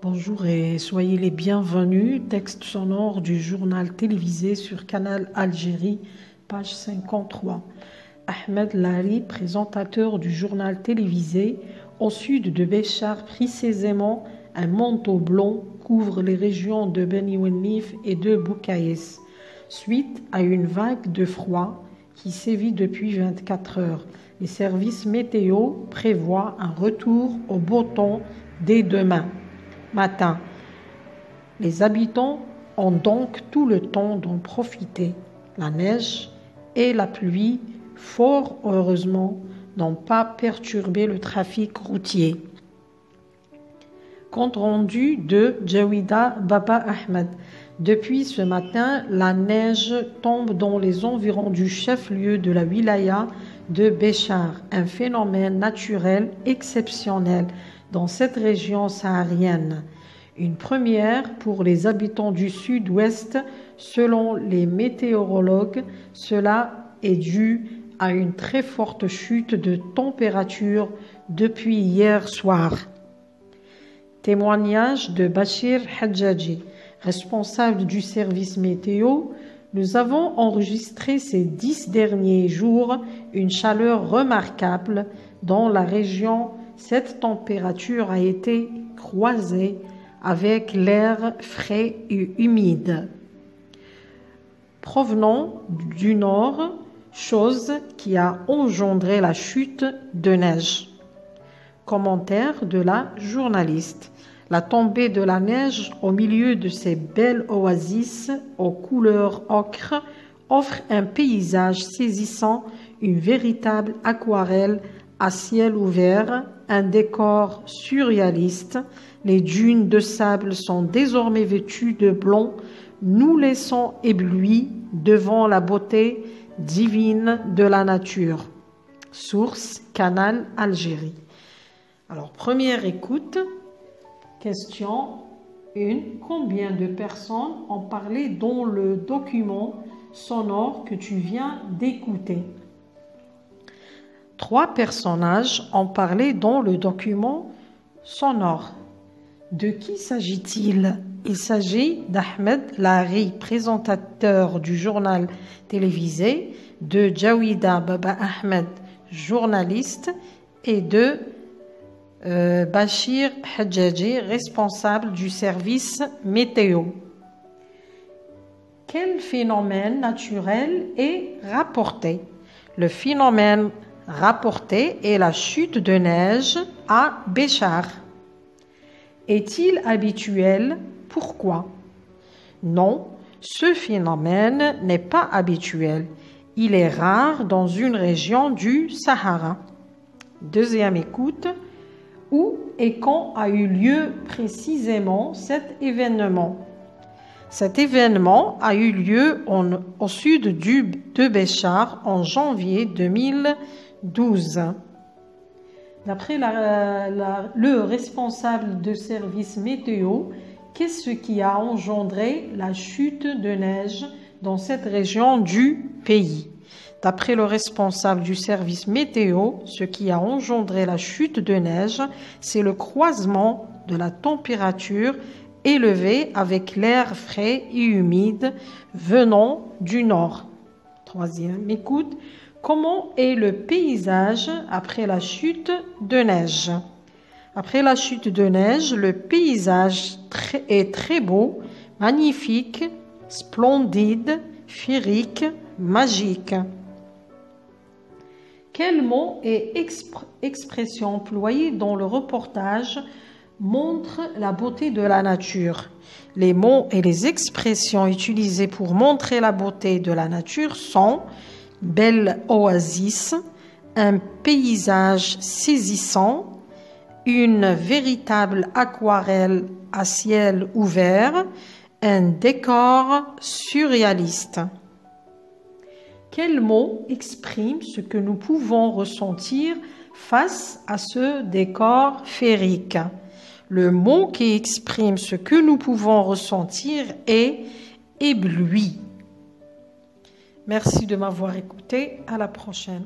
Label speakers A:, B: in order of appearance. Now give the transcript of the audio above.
A: Bonjour et soyez les bienvenus. Texte sonore du journal télévisé sur Canal Algérie, page 53. Ahmed Lari, présentateur du journal télévisé, au sud de Béchar précisément, un manteau blanc couvre les régions de Beni Ouennif et de Boucaïs, suite à une vague de froid qui sévit depuis 24 heures. Les services météo prévoient un retour au beau temps dès demain matin. Les habitants ont donc tout le temps d'en profiter. La neige et la pluie, fort heureusement, n'ont pas perturbé le trafic routier. Compte rendu de Jawida Baba Ahmed. Depuis ce matin, la neige tombe dans les environs du chef-lieu de la wilaya de Béchar, un phénomène naturel exceptionnel dans cette région saharienne. Une première pour les habitants du sud-ouest, selon les météorologues. Cela est dû à une très forte chute de température depuis hier soir. Témoignage de Bachir Hadjaji, responsable du service météo. Nous avons enregistré ces 10 derniers jours une chaleur remarquable dans la région. Cette température a été croisée avec l'air frais et humide provenant du nord, chose qui a engendré la chute de neige. Commentaire de la journaliste. La tombée de la neige au milieu de ces belles oasis aux couleurs ocre offre un paysage saisissant, une véritable aquarelle à ciel ouvert, un décor surréaliste. Les dunes de sable sont désormais vêtues de blanc, nous laissant éblouis devant la beauté divine de la nature. Source Canal Algérie. Alors, première écoute. Question 1. Combien de personnes ont parlé dans le document sonore que tu viens d'écouter? 3 personnages ont parlé dans le document sonore. De qui s'agit-il? Il s'agit d'Ahmed Lari, présentateur du journal télévisé, de Jawida Baba Ahmed, journaliste, et de Bachir Hadjaji, responsable du service météo. Quel phénomène naturel est rapporté? Le phénomène rapporté est la chute de neige à Béchar. Est-il habituel? Pourquoi? Non, ce phénomène n'est pas habituel. Il est rare dans une région du Sahara. Deuxième écoute. Où et quand a eu lieu précisément cet événement? Cet événement a eu lieu au sud de Béchar en janvier 2012. D'après le responsable de service météo, qu'est-ce qui a engendré la chute de neige dans cette région du pays? D'après le responsable du service météo, ce qui a engendré la chute de neige, c'est le croisement de la température élevée avec l'air frais et humide venant du nord. Troisième écoute. Comment est le paysage après la chute de neige? Après la chute de neige, le paysage est très beau, magnifique, splendide, féerique, magique. Quels mots et expressions employés dans le reportage montrent la beauté de la nature? Les mots et les expressions utilisées pour montrer la beauté de la nature sont belle oasis, un paysage saisissant, une véritable aquarelle à ciel ouvert, un décor surréaliste. Quel mot exprime ce que nous pouvons ressentir face à ce décor féerique? Le mot qui exprime ce que nous pouvons ressentir est ébloui. Merci de m'avoir écouté. À la prochaine.